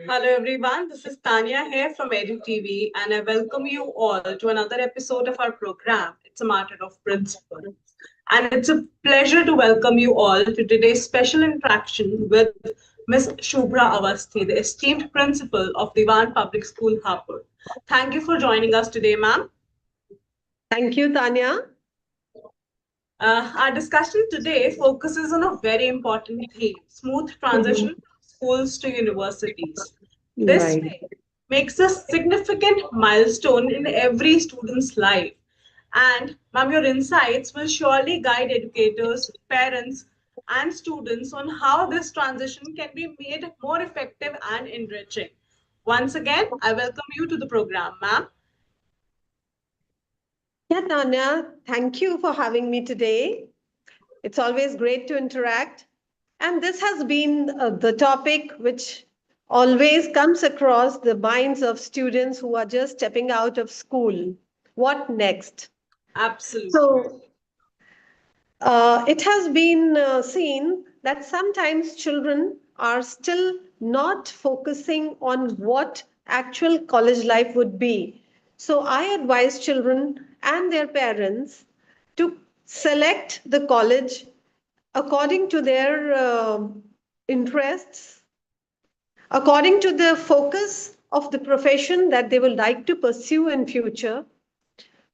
Hello everyone, this is Tanya here from EduTV and I welcome you all to another episode of our program. It's a matter of principle. And it's a pleasure to welcome you all to today's special interaction with Ms. Shubra Awasthi, the esteemed principal of Dewan Public School, Hapur. Thank you for joining us today, ma'am. Thank you, Tanya. Our discussion today focuses on a very important theme: smooth transition Mhm. from schools to universities. This Right. phase makes a significant milestone in every student's life. And, ma'am, your insights will surely guide educators, parents, and students on how this transition can be made more effective and enriching. Once again, I welcome you to the program, ma'am. Yeah, Tanya, thank you for having me today. It's always great to interact. And this has been the topic which always comes across the minds of students who are just stepping out of school. What next? Absolutely. So, it has been seen that sometimes children are still not focusing on what actual college life would be. So I advise children and their parents to select the college according to their interests, according to the focus of the profession that they will like to pursue in future,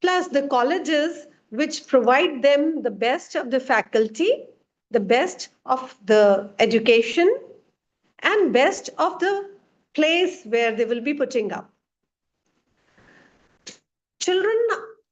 plus the colleges which provide them the best of the faculty, the best of the education, and best of the place where they will be putting up. Children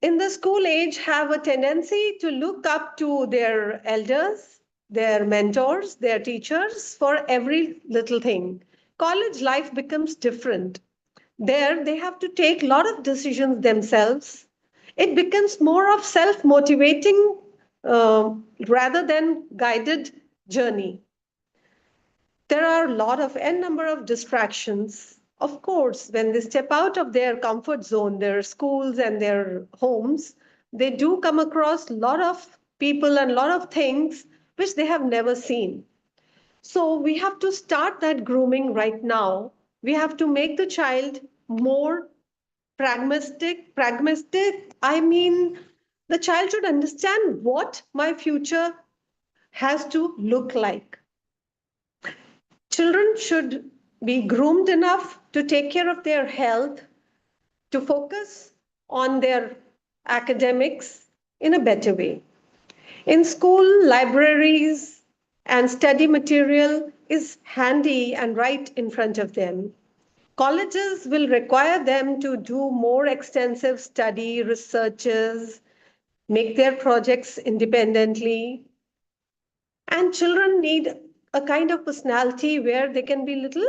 in the school age have a tendency to look up to their elders, their mentors, their teachers for every little thing. College life becomes different. There, they have to take a lot of decisions themselves. It becomes more of self motivating rather than guided journey. There are a lot of n number of distractions. Of course, when they step out of their comfort zone, their schools and their homes, they do come across a lot of people and a lot of things which they have never seen. So we have to start that grooming right now. We have to make the child more pragmatic. I mean, the child should understand what my future has to look like. Children should be groomed enough to take care of their health, to focus on their academics in a better way. In school, libraries and study material is handy and right in front of them. Colleges will require them to do more extensive study, researches, make their projects independently. And children need a kind of personality where they can be little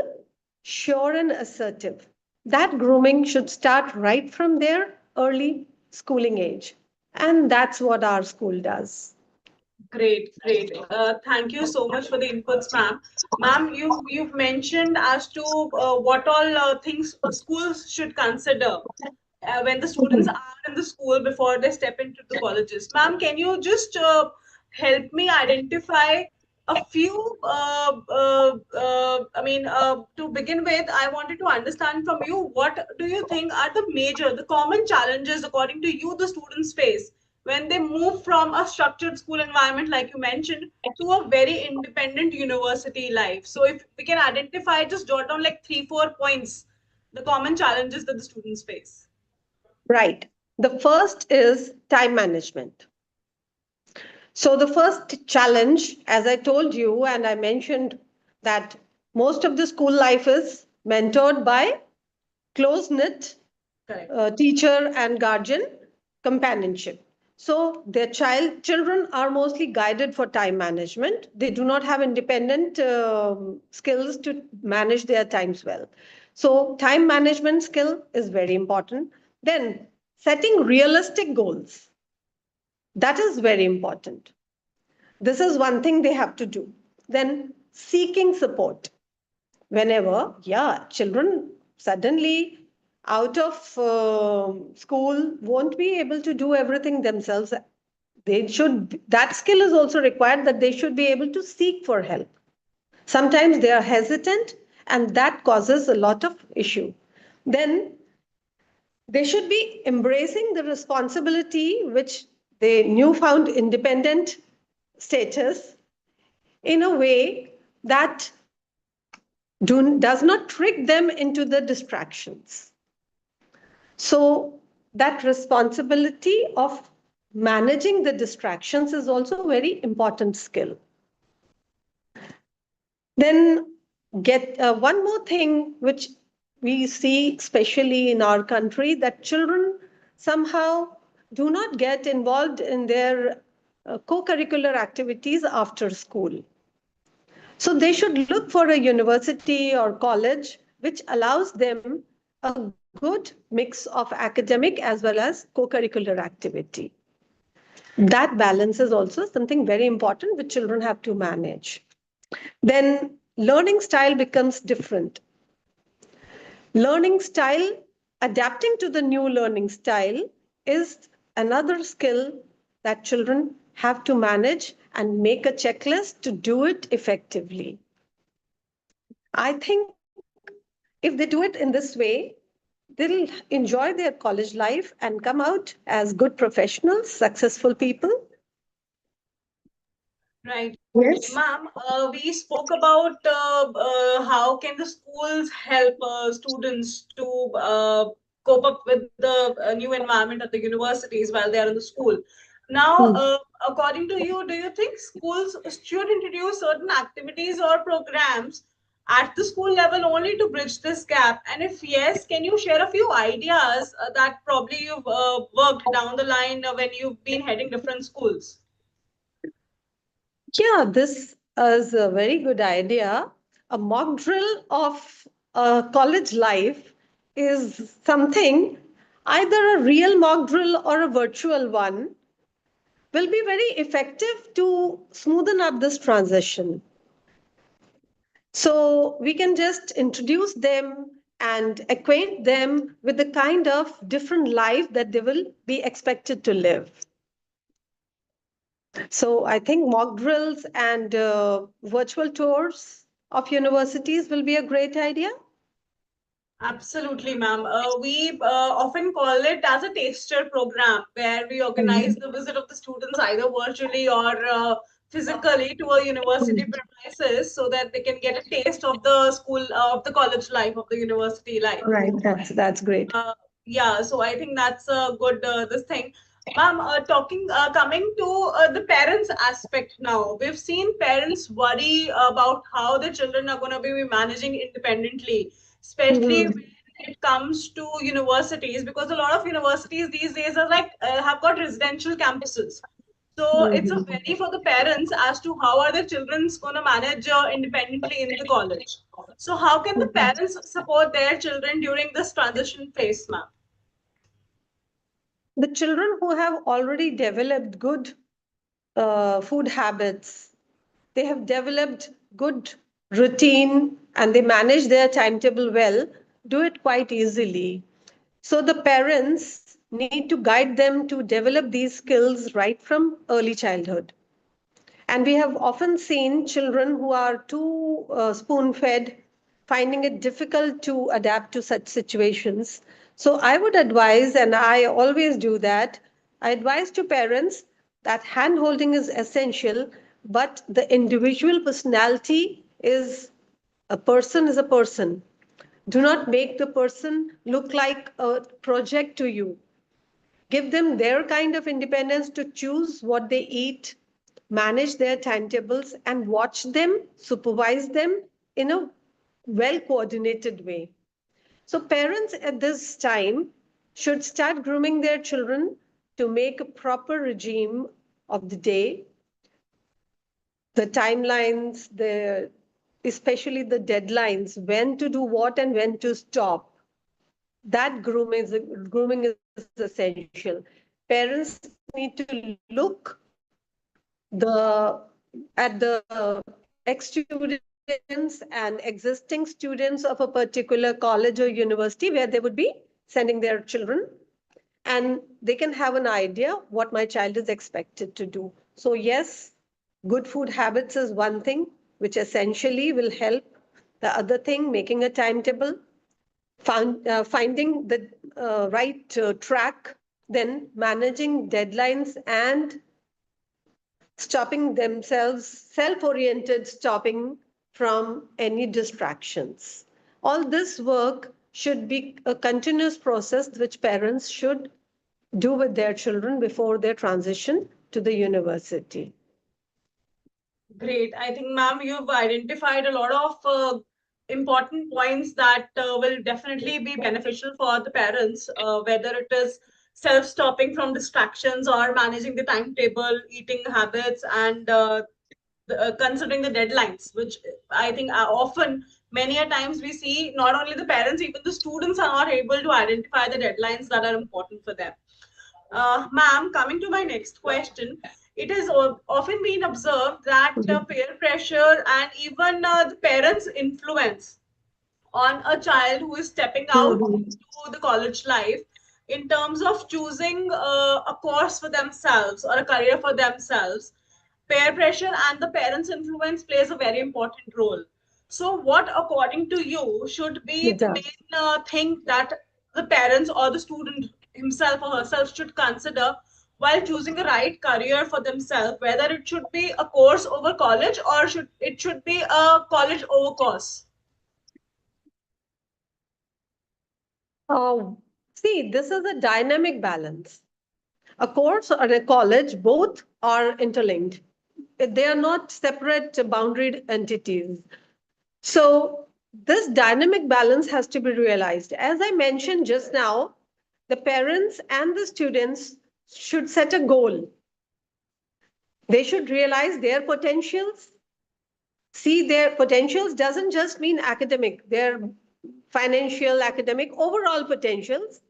sure and assertive. That grooming should start right from their early schooling age. And that's what our school does. Great, great. Thank you so much for the inputs, ma'am. Ma'am, you've mentioned as to what all things schools should consider when the students are in the school before they step into the colleges. Ma'am, can you just help me identify a few? To begin with, I wanted to understand from you, what do you think are the common challenges according to you the students face when they move from a structured school environment, like you mentioned, to a very independent university life? So, if we can identify, just jot down like three, 4 points, the common challenges that the students face. Right. The first is time management. So, the first challenge, as I told you, and I mentioned that most of the school life is mentored by close knit Correct. teacher and guardian companionship. So their children are mostly guided for time management. They do not have independent skills to manage their times well. So time management skill is very important. Then setting realistic goals, that is very important. This is one thing they have to do. Then seeking support whenever, yeah, children suddenly out of school won't be able to do everything themselves. They should, that skill is also required, that they should be able to seek for help. Sometimes they are hesitant and that causes a lot of issue. Then they should be embracing the responsibility which they newfound independent status in a way that does not trick them into the distractions. So, that responsibility of managing the distractions is also a very important skill. Then, get one more thing which we see, especially in our country, that children somehow do not get involved in their co curricular activities after school. So they should look for a university or college which allows them a good mix of academic as well as co-curricular activity. That balance is also something very important which children have to manage. Then learning style becomes different. Learning style, adapting to the new learning style is another skill that children have to manage and make a checklist to do it effectively. I think if they do it in this way, they'll enjoy their college life and come out as good professionals, successful people. Right. Yes. Ma'am, we spoke about how can the schools help students to cope up with the new environment at the universities while they are in the school. Now, Hmm. according to you, do you think schools should introduce certain activities or programs at the school level only to bridge this gap? And if yes, can you share a few ideas that probably you've worked down the line when you've been heading different schools? Yeah, this is a very good idea. A mock drill of college life is something, either a real mock drill or a virtual one, will be very effective to smoothen up this transition. So we can just introduce them and acquaint them with the kind of different life that they will be expected to live. So I think mock drills and virtual tours of universities will be a great idea. Absolutely, ma'am. We often call it as a taster program where we organize the visit of the students either virtually or physically to a university premises so that they can get a taste of the school, of the college life, of the university life. Right, that's great. Uh, yeah, so I think that's a good this thing. Ma'am, coming to the parents aspect now, we've seen parents worry about how the children are going to be managing independently, especially Mhm. when it comes to universities, because a lot of universities these days are like have got residential campuses. So it's a Mhm. worry for the parents as to how are the children's going to manage independently in the college. So how can the parents support their children during this transition phase, ma'am? The children who have already developed good food habits, they have developed good routine, and they manage their timetable well, do it quite easily. So the parents need to guide them to develop these skills right from early childhood. And we have often seen children who are too spoon fed finding it difficult to adapt to such situations. So I would advise, and I always do that, I advise to parents that hand holding is essential, but the individual personality is a person. Do not make the person look like a project to you. Give them their kind of independence to choose what they eat, manage their timetables, and watch them, supervise them in a well coordinated way. So, parents at this time should start grooming their children to make a proper regime of the day, the timelines, especially the deadlines, when to do what and when to stop. That grooming is essential. Parents need to look at the ex-students and existing students of a particular college or university where they would be sending their children, and they can have an idea what my child is expected to do. So yes, good food habits is one thing which essentially will help The other thing, making a timetable, finding the right track, then managing deadlines and stopping themselves, self-oriented stopping from any distractions. All this work should be a continuous process which parents should do with their children before their transition to the university. Great. I think, ma'am, you've identified a lot of important points that will definitely be beneficial for the parents, whether it is self-stopping from distractions or managing the timetable, eating habits, and considering the deadlines, which I think are often, many a times we see not only the parents, even the students are not able to identify the deadlines that are important for them. Ma'am, coming to my next question, it has often been observed that peer pressure and even the parents' influence on a child who is stepping out Mhm. into the college life in terms of choosing a course for themselves or a career for themselves, peer pressure and the parents' influence plays a very important role. So, what, according to you, should be It the does. main thing that the parents or the student himself or herself should consider while choosing the right career for themselves? Whether it should be a course over college or should be a college over course? Uh, See, this is a dynamic balance. A course or a college, both are interlinked. They are not separate boundaried entities. So, this dynamic balance has to be realized. As I mentioned just now, the parents and the students should set a goal. They should realize their potentials. See, their potentials doesn't just mean academic, their financial, academic, overall potentials.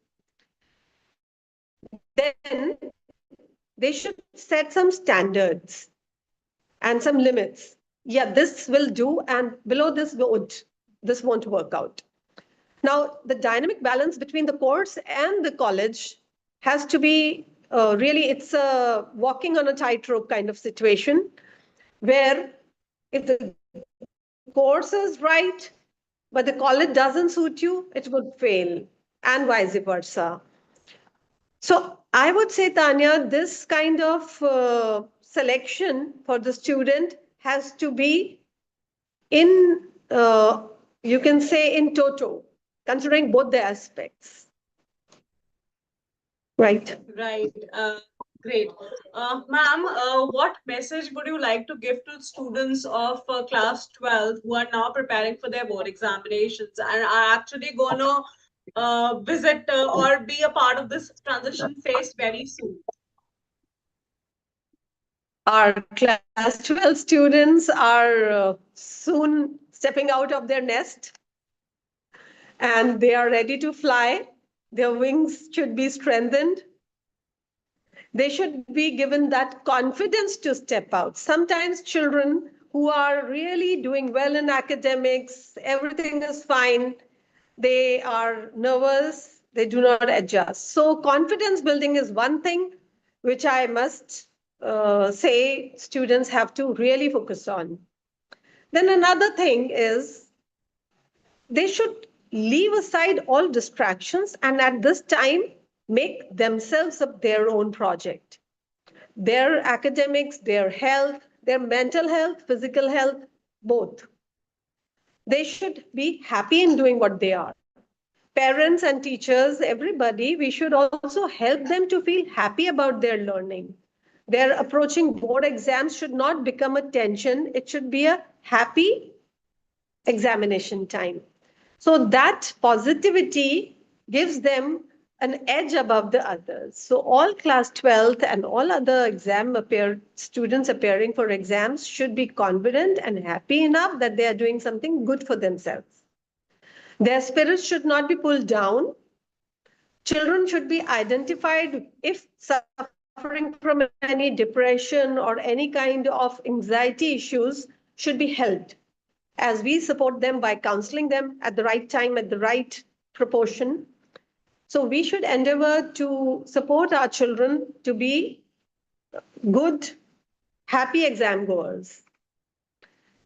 Then they should set some standards and some limits. Yeah, this will do, and below this won't. This won't work out. Now, the dynamic balance between the course and the college has to be really, it's a walking on a tightrope kind of situation where if the course is right, but the college doesn't suit you, it would fail, and vice versa. So I would say, Tanya, this kind of selection for the student has to be in, you can say, in toto, considering both the aspects. Right. Right. Great. Ma'am, what message would you like to give to students of class 12 who are now preparing for their board examinations and are actually going to visit or be a part of this transition phase very soon? Our class 12 students are soon stepping out of their nest and they are ready to fly. Their wings should be strengthened. They should be given that confidence to step out. Sometimes children who are really doing well in academics, everything is fine, they are nervous, they do not adjust. So, confidence building is one thing which I must say students have to really focus on. Then, another thing is they should leave aside all distractions and at this time make themselves up their own project. Their academics, their health, their mental health, physical health, both. They should be happy in doing what they are. Parents and teachers, everybody, we should also help them to feel happy about their learning. Their approaching board exams should not become a tension, it should be a happy examination time. So that positivity gives them an edge above the others. So all class 12th and all other students appearing for exams should be confident and happy enough that they are doing something good for themselves. Their spirits should not be pulled down. Children should be identified if suffering from any depression or any kind of anxiety issues should be helped as we support them by counseling them at the right time, at the right proportion. So we should endeavor to support our children to be good, happy exam goers.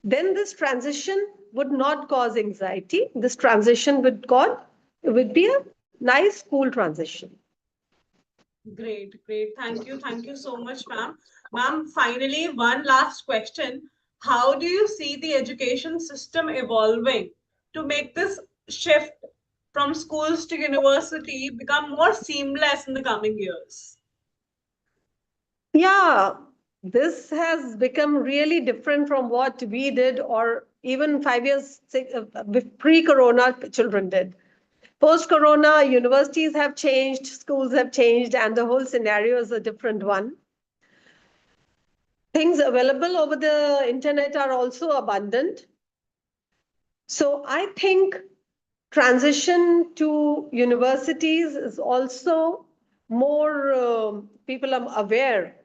Then this transition would not cause anxiety. This transition would be a nice, cool transition. Great, great. Thank you. Thank you so much, ma'am. Ma'am, finally, one last question. How do you see the education system evolving to make this shift from schools to university become more seamless in the coming years? Yeah, this has become really different from what we did, or even 5 years pre corona children did. Post corona, universities have changed, schools have changed, and the whole scenario is a different one. Things available over the internet are also abundant. So I think transition to universities is also more, people are aware.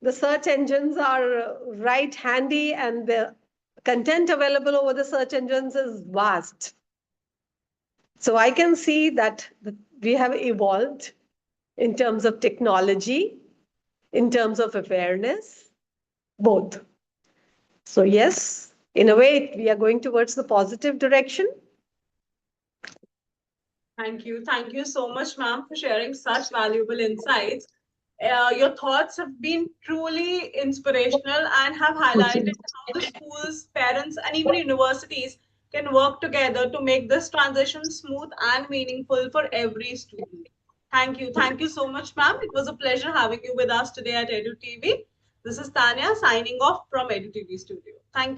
The search engines are right handy, and the content available over the search engines is vast. So I can see that we have evolved in terms of technology, in terms of awareness, both. So, yes, in a way, we are going towards the positive direction. Thank you. Thank you so much, ma'am, for sharing such valuable insights. Your thoughts have been truly inspirational and have highlighted how the schools, parents, and even universities can work together to make this transition smooth and meaningful for every student. Thank you. Thank you so much, ma'am. It was a pleasure having you with us today at EduTV. This is Tanya signing off from EduTV Studio.